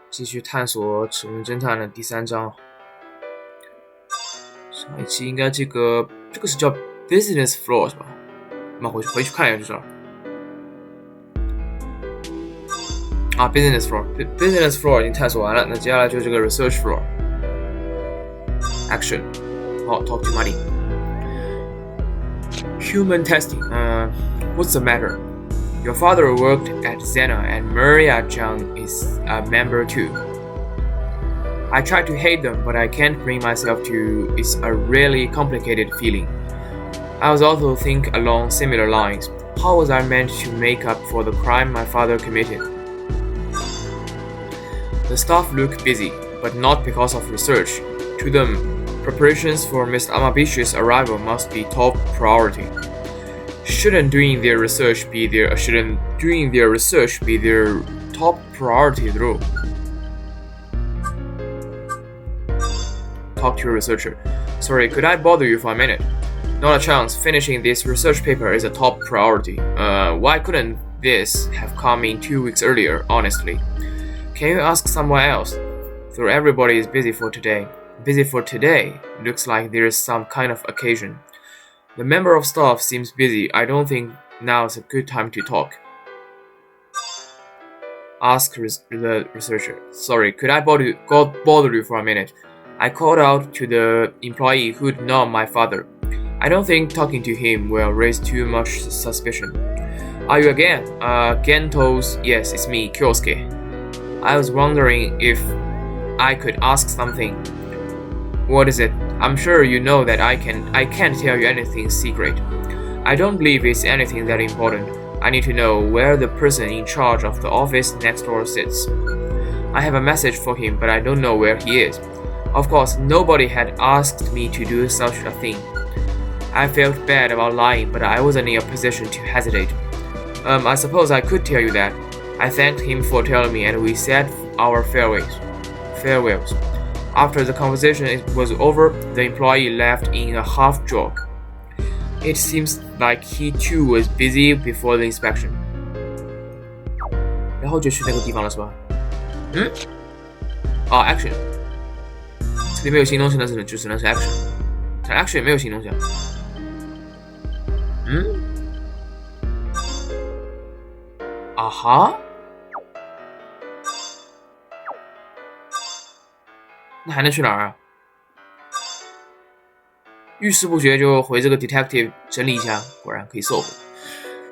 继续探索齿轮侦探的第3章。上一期应该这个是叫 business floor 是吧？那回去看一下就知道。business floor 已经探索完了，那接下来就是这个 research floor。Action. Talk to Marty. Human testing. What's the matter? Your father worked at Zena and Maria Zhang is a member too. I try to hate them, but I can't bring myself to. It's a really complicated feeling. I was also think along similar lines. How was I meant to make up for the crime my father committed? The staff look busy, but not because of research. To them, preparations for Mr. Amabishi's arrival must be top priority. Shouldn't doing their research be their top priority though? Talk to your researcher. Sorry, could I bother you for a minute? Not a chance. Finishing this research paper is a top priority. Why couldn't this have come in 2 weeks earlier, honestly? Can you ask someone else? Though everybody is busy for today. Busy for today? Looks like there is some kind of occasion. The member of staff seems busy. I don't think now is a good time to talk. Ask the researcher. Sorry, could I bother you for a minute? I called out to the employee who'd known my father. I don't think talking to him will raise too much suspicion. Are you again? Gentos? Yes, it's me, Kyosuke. I was wondering if I could ask something. What is it? I'm sure you know that I can't tell you anything secret. I don't believe it's anything that important. I need to know where the person in charge of the office next door sits. I have a message for him, but I don't know where he is. Of course, nobody had asked me to do such a thing. I felt bad about lying, but I wasn't in a position to hesitate. I suppose I could tell you that. I thanked him for telling me, and we said our farewells. After the conversation was over, the employee left in a half joke. It seems like he too was busy before the inspection. 然后就去那个地方了是吧？Action. 这里没有新东西，那就只能是 action. 但 action 也没有新东西啊。那还能去哪儿啊？遇事不决就回这个 detective 整理一下，果然可以 solve.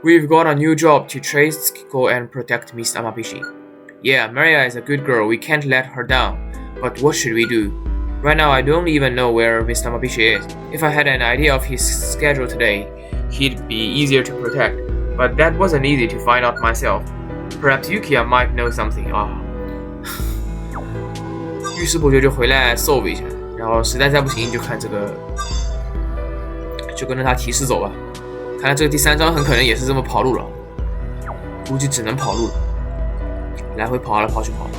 We've got a new job to trace Kiko and protect Miss Amabishi. Yeah, Maria is a good girl. We can't let her down. But what should we do? Right now, I don't even know where Miss Amabishi is. If I had an idea of his schedule today, he'd be easier to protect. But that wasn't easy to find out myself. Perhaps Yukiya might know something. 遇事不决就回来 solve 一下，然后实在再不行就看这个，就跟着他提示走吧。看来这个第3章很可能也是这么跑路了，估计只能跑路了，来回跑来跑去跑。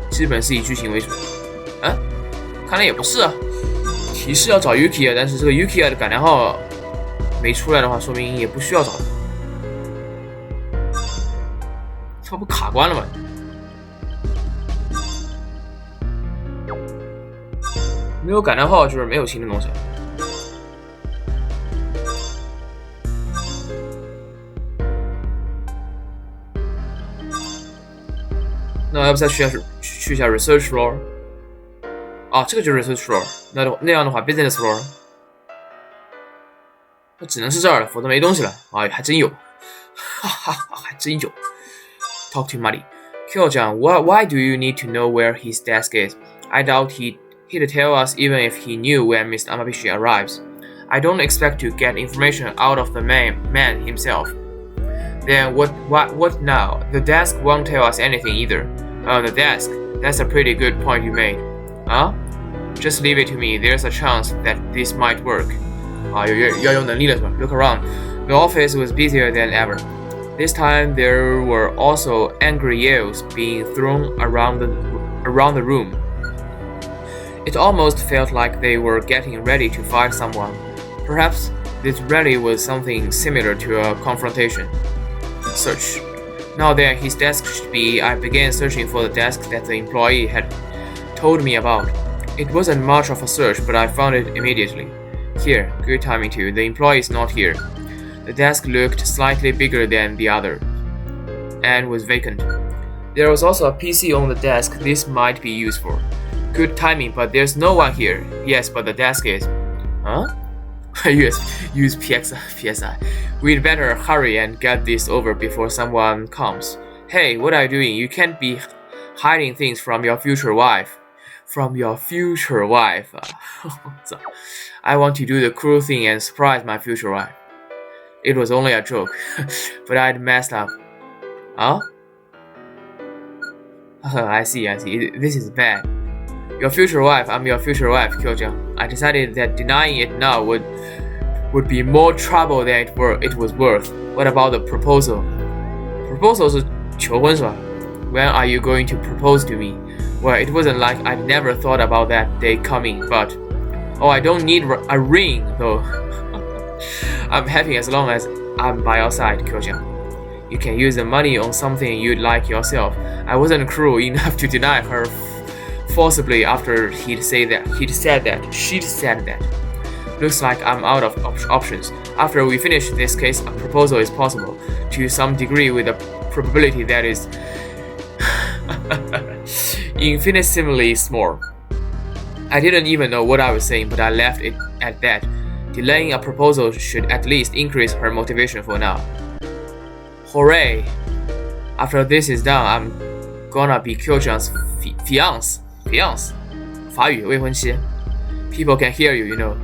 基本是以剧情为主。看来也不是啊。提示要找 Yukiya， 但是这个 Yukiya 的感良号没出来的话，说明也不需要找他。他不卡关了吗？没有感叹号就是没有新的东西。那要不再去一下 research floor？ 这个就是 research floor。那样的话 business floor， 那只能是这儿了，否则没东西了。还真有，还真有。Talk to Marty. Kyo-chan, why do you need to know where his desk is? I doubt he'd tell us even if he knew when Mr. Amabishi arrives. I don't expect to get information out of the man himself. Then what now? The desk won't tell us anything either. The desk. That's a pretty good point you made. Just leave it to me. There's a chance that this might work. 要有能力了是吧？ Look around. The office was busier than ever. This time there were also angry yells being thrown around the room. It almost felt like they were getting ready to fight someone. Perhaps this rally was something similar to a confrontation. search. Now that his desk should be, I began searching for the desk that the employee had told me about. It wasn't much of a search, but I found it immediately. Here, good timing too. The employee is not here. The desk looked slightly bigger than the other and was vacant. There was also a PC on the desk this might be used for. Good timing, but there's no one here. Yes, but the desk is. Huh? use PSI. We'd better hurry and get this over before someone comes. Hey, what are you doing? You can't be hiding things from your future wife. From your future wife. I want to do the cruel thing and surprise my future wife. It was only a joke, but I'd messed up. Huh? I see. This is bad. Your future wife, I'm your future wife, Kyojang. I decided that denying it now would be more trouble than it was worth. What about the proposal? Proposal 是求婚是吧? When are you going to propose to me? Well, it wasn't like I'd never thought about that day coming, but... Oh, I don't need a ring, though. I'm happy as long as I'm by your side, Kyojang. You can use the money on something you'd like yourself. I wasn't cruel enough to deny her forcibly after she'd said that. Looks like I'm out of options. After we finish this case, a proposal is possible, to some degree with a probability that is infinitesimally small. I didn't even know what I was saying, but I left it at that. Delaying a proposal should at least increase her motivation for now. Hooray! After this is done, I'm gonna be Kyojang's fiance. 法语未婚妻. People can hear you, you know.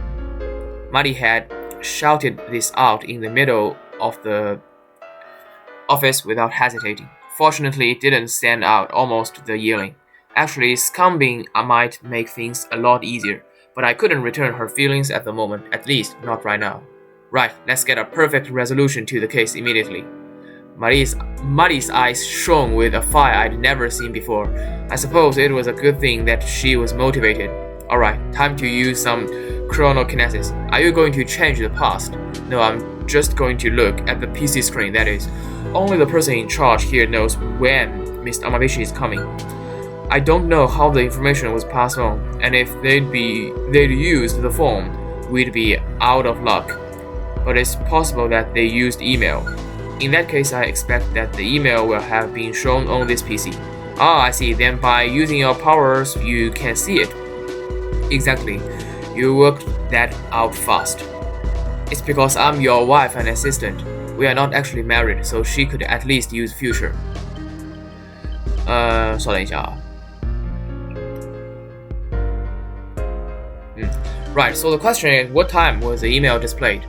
Mari had shouted this out in the middle of the office without hesitating. Fortunately, it didn't stand out almost the yelling. Actually, scumbing might make things a lot easier, but I couldn't return her feelings at the moment, at least not right now. Right, let's get a perfect resolution to the case immediately. Mari's eyes shone with a fire I'd never seen before. I suppose it was a good thing that she was motivated. Alright, time to use some chronokinesis. Are you going to change the past? No, I'm just going to look at the PC screen, that is. Only the person in charge here knows when Mr. Amabishi is coming. I don't know how the information was passed on, and if they'd used the phone, we'd be out of luck. But it's possible that they used email. In that case, I expect that the email will have been shown on this PC. Ah, I see. Then by using your powers, you can see it. Exactly. You worked that out fast. It's because I'm your wife and assistant. We are not actually married, so she could at least use future. 稍等一下啊。Right, so the question is, what time was the email displayed?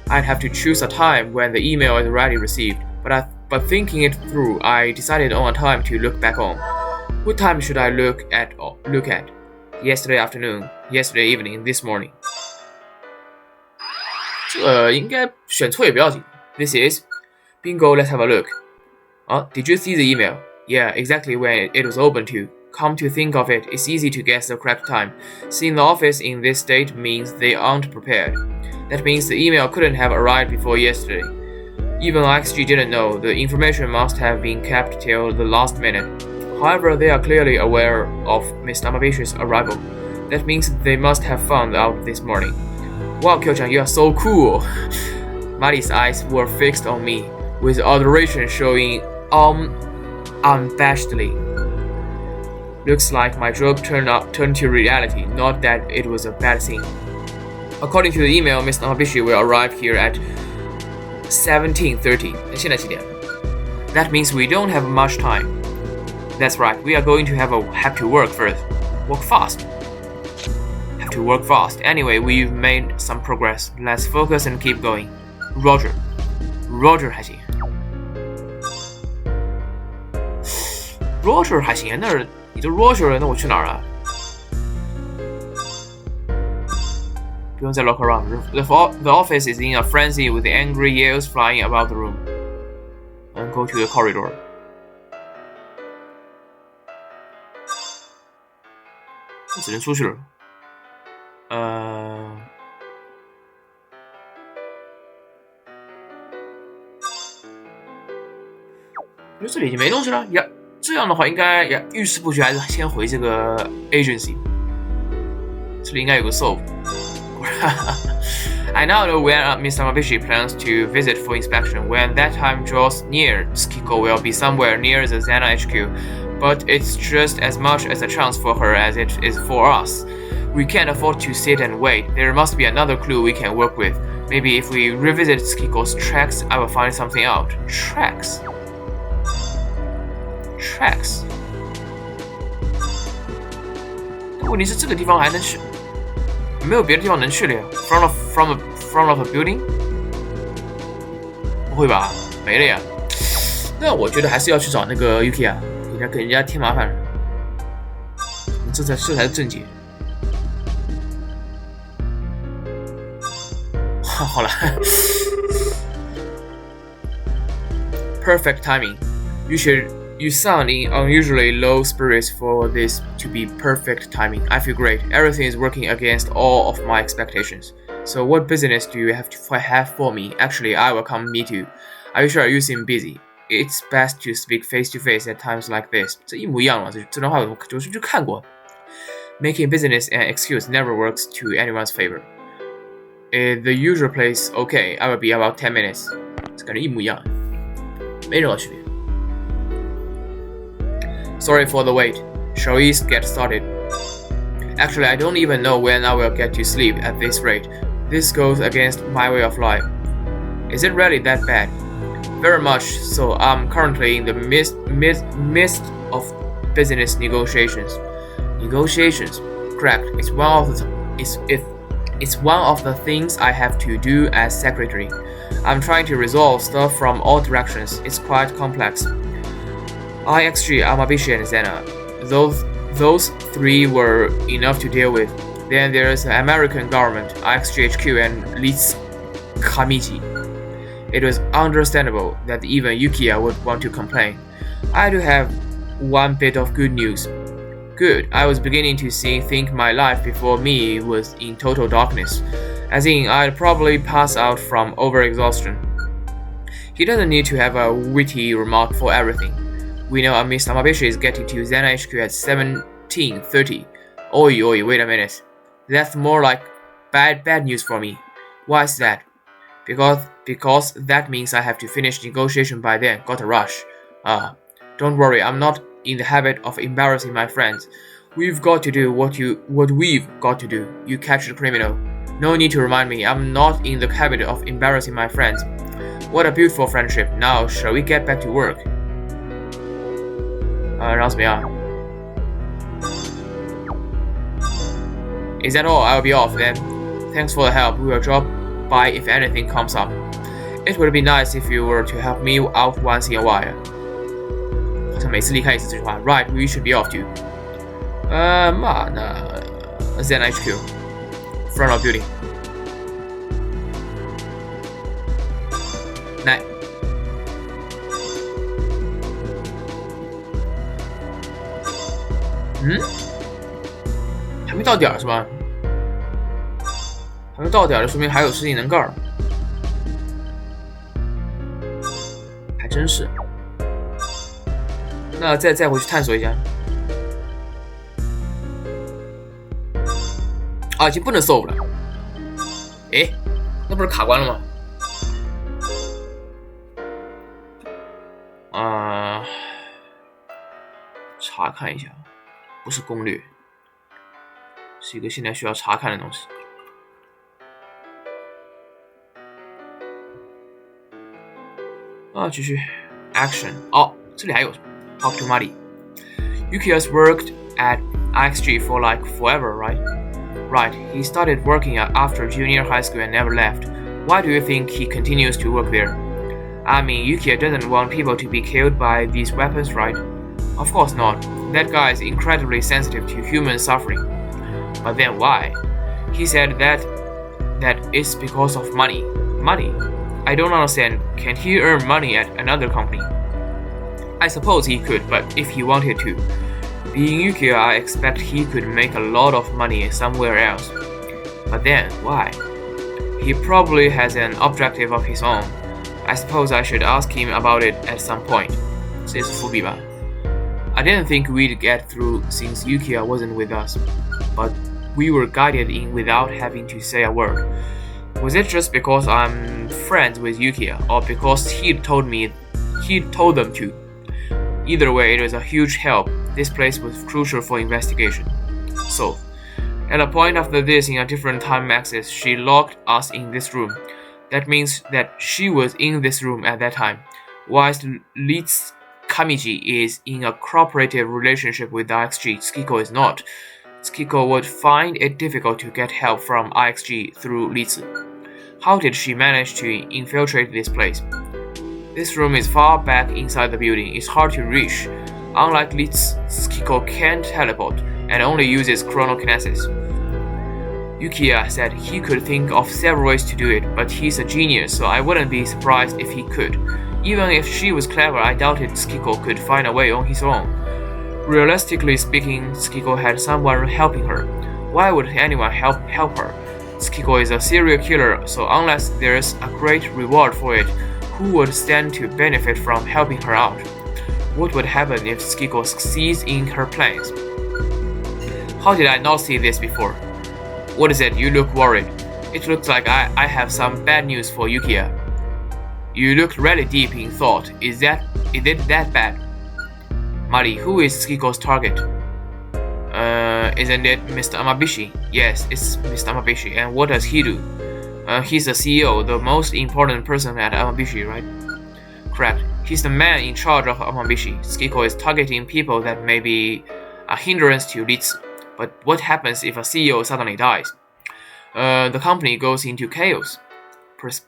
I'd have to choose a time when the email is already received, but thinking it through, I decided on a time to look back on. What time should I look at? Yesterday afternoon, yesterday evening, this morning. 这应该选错也不要紧. This is bingo. Let's have a look. Did you see the email? Yeah, exactly when it was opened to. Come to think of it, it's easy to guess the correct time. Seeing the office in this state means they aren't prepared. That means the email couldn't have arrived before yesterday. Even XG didn't know. The information must have been kept till the last minute. However, they are clearly aware of Mr. Amabishi's arrival. That means they must have found out this morning. Wow, Kyojang, you are so cool! Mari's eyes were fixed on me, with adoration showing unabashedly. Looks like my joke turned to reality, not that it was a bad thing. According to the email, Mr. Amabishi will arrive here at 17:30. 现在几点? That means we don't have much time. That's right, we are going to have to work first. Work fast. Have to work fast. Anyway, we've made some progress. Let's focus and keep going. Roger. Roger 还行. Roger 还行，那你就 Roger 了，那我去哪儿啊？不用再 look around. The office is in a frenzy with angry yells flying about the room. And go to the corridor. 我只能出去了。我觉得这里已经没东西了呀。这样的话，应该呀，浴室布局还是先回这个 agency。这里应该有个 solve。I now know where Mr. Mabishi plans to visit for inspection. When that time draws near, Skiko will be somewhere near the Zena HQ, but it's just as much as a chance for her as it is for us. We can't afford to sit and wait. There must be another clue we can work with. Maybe if we revisit Skiko's tracks, I will find something out. Tracks. 问题是这个地方还能去？没有别的地方能去了呀 ？Front of a building？ 不会吧？没了呀？那我觉得还是要去找那个 Yuki 啊，给人家添麻烦了。这才是正解。好了 ，Perfect timing. You sound in unusually low spirits for this to be perfect timing. I feel great. Everything is working against all of my expectations. So what business do you have for me? Actually, I will come meet you. Are you sure you seem busy? It's best to speak face to face at times like this. 这一模一样了，这段话我就看过。Making business an excuse never works to anyone's favor. The usual place, okay, I will be about 10 minutes. 这感觉一模一样，没任何区别。Sorry for the wait. Shall we get started? Actually, I don't even know when I will get to sleep at this rate. This goes against my way of life. Is it really that bad? Very much so. I'm currently in the midst of business negotiations. Negotiations, correct. It's one of the things I have to do as secretary. I'm trying to resolve stuff from all directions. It's quite complex. IXG, Amabishi, and Zena. Those three were enough to deal with. Then there's the American government, IXGHQ, and Litz Kamiji. It was understandable that even Yukiya would want to complain. I do have one bit of good news. Good. I was beginning to think my life before me was in total darkness. As in, I'd probably pass out from overexhaustion. He doesn't need to have a witty remark for everything. We know Mr. Amabishi is getting to Zena HQ at 17:30. Oi, wait a minute. That's more like bad news for me. Why is that? Because that means I have to finish negotiation by then. Got a rush. Don't worry, I'm not in the habit of embarrassing my friends. We've got to do what we've got to do. You catch the criminal. No need to remind me, I'm not in the habit of embarrassing my friends. What a beautiful friendship. Now, shall we get back to work? 然后怎么样 Is that all? I'll be off then. Thanks for the help. We will drop by if anything comes up. It would be nice if you were to help me out once in a while. 好像每次离开一次这句话 Right, we should be off too. 那 Zen HQ Front of building 来还没到点儿是吧？还没到点儿就说明还有事情能干，还真是。那再回去探索一下。已经不能 solve 了。诶，那不是卡关了吗？查看一下，不是攻略，是一个现在需要查看的东西。继续 action。这里还有 talk to Muddy. Yuki has worked at IXG for like forever, right? Right, he started working after junior high school and never left. Why do you think he continues to work there? I mean, Yuki doesn't want people to be killed by these weapons, right? Of course not. That guy is incredibly sensitive to human suffering. But then why? He said that it's because of money. Money? I don't understand. Can't he earn money at another company? I suppose he could, but if he wanted to. Being Yuki, I expect he could make a lot of money somewhere else. But then, why? He probably has an objective of his own. I suppose I should ask him about it at some point. 这也是伏笔吧。I didn't think we'd get through since Yukiya wasn't with us, but we were guided in without having to say a word. Was it just because I'm friends with Yukiya, or because he'd told them to? Either way, it was a huge help. This place was crucial for investigation. So, at a point after this in a different time axis, she locked us in this room. That means that she was in this room at that time, whilst Litz Kamiji is in a cooperative relationship with IXG, Tsukiko is not. Tsukiko would find it difficult to get help from IXG through Litz. How did she manage to infiltrate this place? This room is far back inside the building. It's hard to reach. Unlike Litz, Tsukiko can't teleport and only uses chronokinesis. Yukiya said he could think of several ways to do it, but he's a genius, so I wouldn't be surprised if he could. Even if she was clever, I doubted Tsukiko could find a way on his own. Realistically speaking, Tsukiko had someone helping her. Why would anyone help her? Tsukiko is a serial killer, so unless there's a great reward for it, who would stand to benefit from helping her out? What would happen if Tsukiko succeeds in her plans? How did I not see this before? What is it? You look worried. It looks like I have some bad news for Yukiya. You looked really deep in thought. Is it that bad? Mari, who is Tsukiko's target? Isn't it Mr. Amabishi? Yes, it's Mr. Amabishi. And what does he do? He's the CEO, the most important person at Amabishi, right? Correct. He's the man in charge of Amabishi. Tsukiko is targeting people that may be a hindrance to Litz. But what happens if a CEO suddenly dies? The company goes into chaos.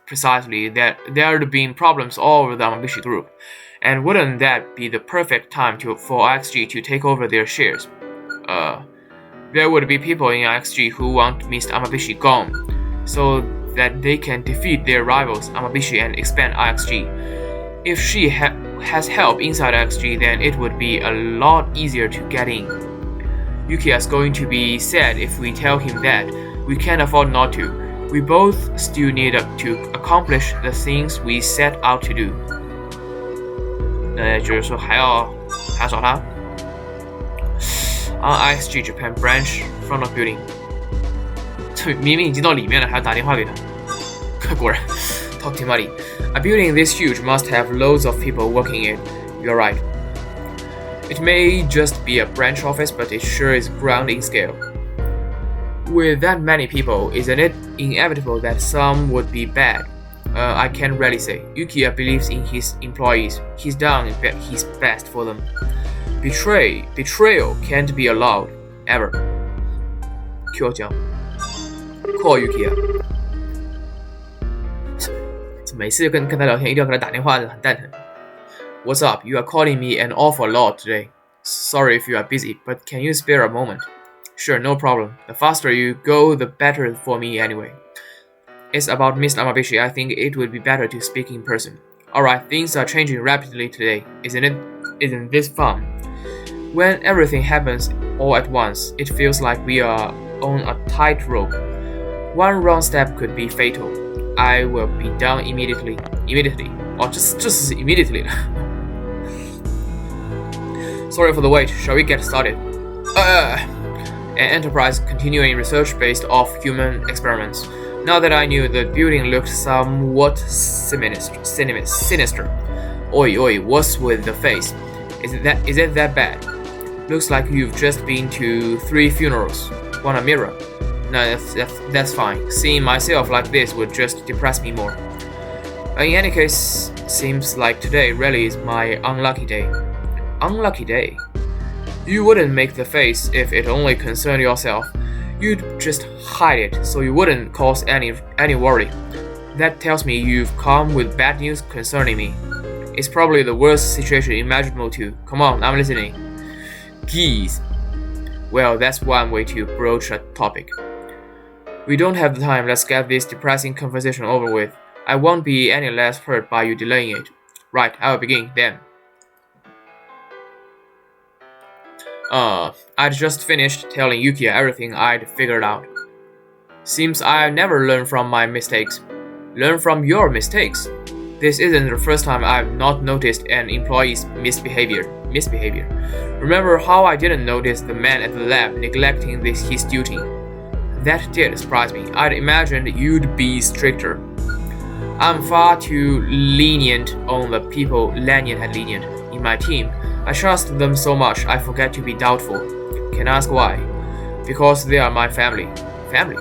Precisely, there have been problems all over the Amabishi group. And wouldn't that be the perfect time for IXG to take over their shares? There would be people in IXG who want Mr. Amabishi gone, so that they can defeat their rivals Amabishi and expand IXG. If she has help inside IXG, then it would be a lot easier to get in. Yukiya's going to be sad if we tell him that. We can't afford not to. We both still need to accomplish the things we set out to do. 就是说还要找他。On IXG Japan branch front of building. 这明明已经到里面了，还要打电话给他。果然 ，talk to Mari. A building this huge must have loads of people working in. You're right. It may just be a branch office, but it sure is grand in scale. With that many people, isn't it inevitable that some would be bad? I can't really say. Yukiya believes in his employees. He's done his best for them. Betrayal can't be allowed, ever. Kyo-chan. Call Yukiya. 每次跟他聊天一定要给他打电话，很蛋疼。What's up? You are calling me an awful lot today. Sorry if you are busy, but can you spare a moment? Sure, no problem. The faster you go, the better for me anyway. It's about Mr. Amabishi. I think it would be better to speak in person. Alright, things are changing rapidly today, isn't it? Isn't this fun? When everything happens all at once, it feels like we are on a tightrope. One wrong step could be fatal. I will be down immediately. Oh, just immediately. Sorry for the wait. Shall we get started? An enterprise continuing research based off human experiments. Now that I knew the building looked somewhat sinister. Oi, what's with the face? Is it that bad? Looks like you've just been to 3 funerals. Want a mirror? No, that's fine. Seeing myself like this would just depress me more. In any case, seems like today really is my unlucky day. Unlucky day? You wouldn't make the face if it only concerned yourself. You'd just hide it so you wouldn't cause any worry. That tells me you've come with bad news concerning me. It's probably the worst situation imaginable too. Come on, I'm listening. Geez. Well, that's one way to broach a topic. We don't have the time. Let's get this depressing conversation over with. I won't be any less hurt by you delaying it. Right, I will begin then. I'd just finished telling Yukiya everything I'd figured out. Seems I never learn from my mistakes. Learn from your mistakes? This isn't the first time I've not noticed an employee's misbehavior. Remember how I didn't notice the man at the lab neglecting his duty? That did surprise me. I'd imagined you'd be stricter. I'm far too lenient on the people lenient in my team. I trust them so much I forget to be doubtful. Can I ask why? Because they are my family. Family?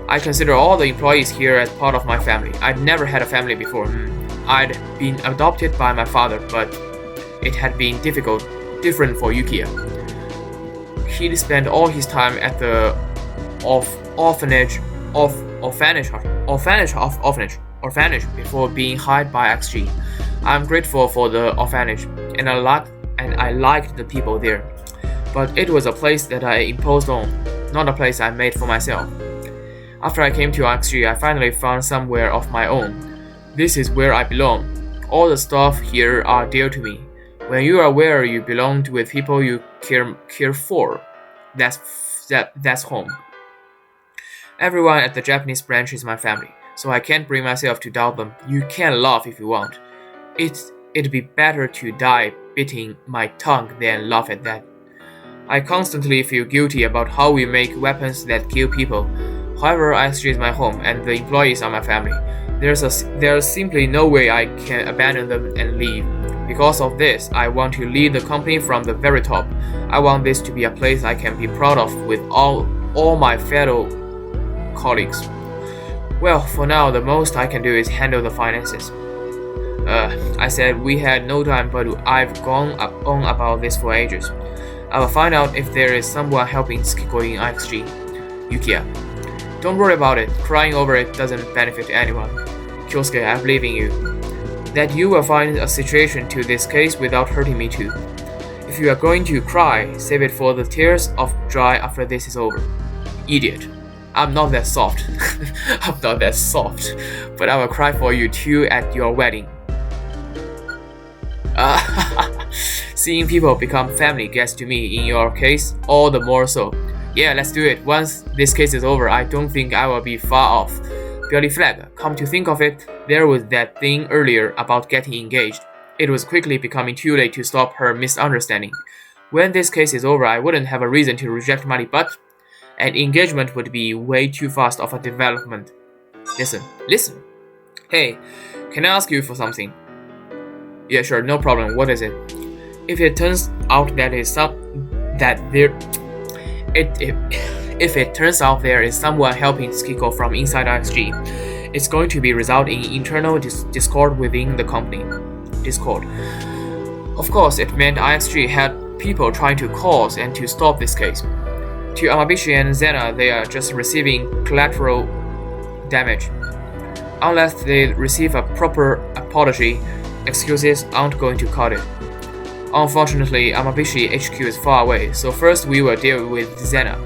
I consider all the employees here as part of my family. I'd never had a family before. I'd been adopted by my father, but it had been different for Yukiya. He'd spent all his time at the orphanage before being hired by XG. I'm grateful for the orphanage, and I liked the people there. But it was a place that I imposed on, not a place I made for myself. After I came to XG, I finally found somewhere of my own. This is where I belong. All the stuff here are dear to me. When you are where you belong with people you care for, that's home. Everyone at the Japanese branch is my family, so I can't bring myself to doubt them. You can laugh if you want. It'd be better to die biting my tongue than laugh at that. I constantly feel guilty about how we make weapons that kill people. However, XG is my home, and the employees are my family. There's simply no way I can abandon them and leave. Because of this, I want to lead the company from the very top. I want this to be a place I can be proud of with all my fellow colleagues. Well, for now, the most I can do is handle the finances. I said we had no time, but I've gone on about this for ages. I will find out if there is someone helping Tsukiko in XG. Yukiya. Don't worry about it. Crying over it doesn't benefit anyone. Kyosuke, I believe in you. That you will find a situation to this case without hurting me too. If you are going to cry, save it for the tears of joy after this is over. Idiot. I'm not that soft. I'm not that soft. But I will cry for you too at your wedding. Seeing people become family gets to me, in your case, all the more so. Yeah, let's do it. Once this case is over, I don't think I will be far off. Bloody flag, come to think of it, there was that thing earlier about getting engaged. It was quickly becoming too late to stop her misunderstanding. When this case is over, I wouldn't have a reason to reject money, but an engagement would be way too fast of a development. Listen. Hey, can I ask you for something? Yeah, sure, no problem. What is it? If it turns out there is someone helping Tsukiko from inside XG, it's going to be result in internal discord within the company. Discord. Of course, it meant IXG had people trying to cause and to stop this case. To Amabishi and Zena, they are just receiving collateral damage. Unless they receive a proper apology, excuses aren't going to cut it. Unfortunately, Amabishi HQ is far away, so first we will deal with Zena.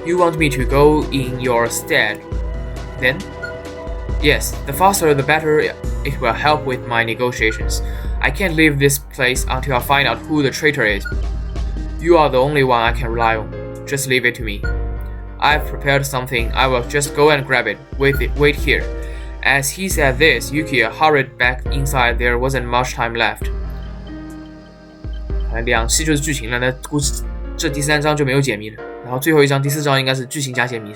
You want me to go in your stead, then? Yes, the faster the better. It will help with my negotiations. I can't leave this place until I find out who the traitor is. You are the only one I can rely on. Just leave it to me. I've prepared something. I will just go and grab it. Wait here. As he said this, Yukiya hurried back inside. There wasn't much time left. 两期就是剧情了，那估计这第三章就没有解谜了。然后最后一章第四章应该是剧情加解谜。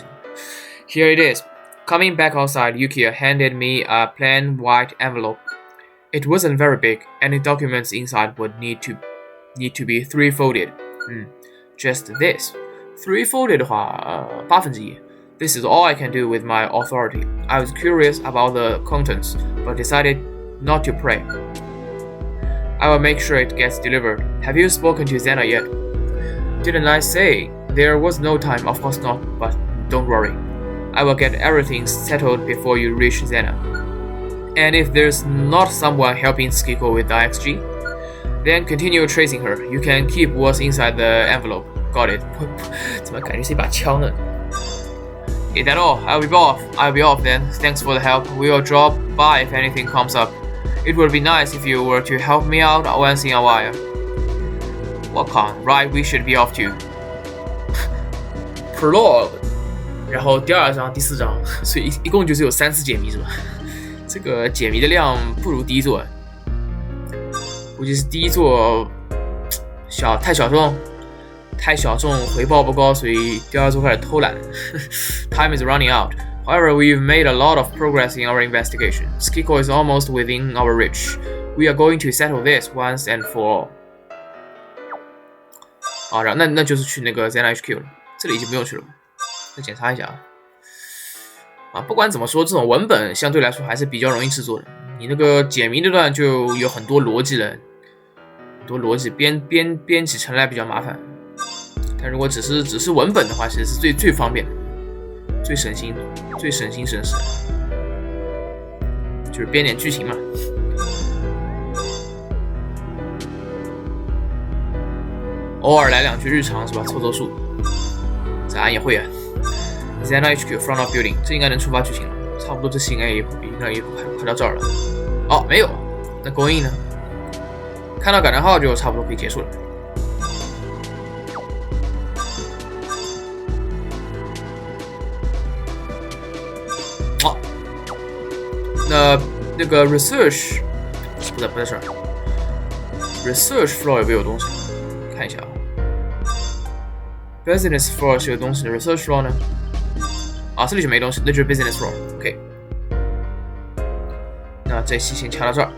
Here it is. Coming back outside, Yukiya handed me a plain white envelope. It wasn't very big. Any documents inside would need to be three-folded. Just this. Three-folded 的话，1/8。This is all I can do with my authority. I was curious about the contents, but decided not to pray. I will make sure it gets delivered. Have you spoken to Zena yet? Didn't I say? There was no time, of course not, but don't worry. I will get everything settled before you reach Zena. And if there's not someone helping Tsukiko with the XG, then continue tracing her. You can keep what's inside the envelope. Got it. 怎么感觉是一把枪呢？ Is that all? I'll be off then. Thanks for the help. We will drop by if anything comes up. It would be nice if you were to help me out once in a while. Welcome. Right, we should be off too. Prologue. 然后第2章、第4章，所以一共就是有3次解谜是吧？这个解谜的量不如第一座，估计是第一座太小众，回报不高，所以第二座开始偷懒。Time is running out. However, we've made a lot of progress in our investigation. Skiko is almost within our reach. We are going to settle this once and for all. 好，然后那就是去那个 ZenHQ 了，这里已经不用去了。再检查一下啊，不管怎么说，这种文本相对来说还是比较容易制作的。你那个解谜那段就有很多逻辑了，很多逻辑编辑成来比较麻烦。但如果只是文本的话，其实是最方便的，最省心省时，就是编点剧情嘛。偶尔来2句日常是吧？凑数。咱俺也会啊。ZenHQ front of building， 这应该能触发剧情了。差不多这期应该也快到这儿了。哦，没有，那 go in 呢？看到感叹号就差不多可以结束了。好，那个 research 不在这儿 ，research floor 有没有东西？看一下啊 ，business floor 是有东西的 ，research floor 呢？啊，这里就没东西，那就是 business floor。OK， 那这期先掐到这儿。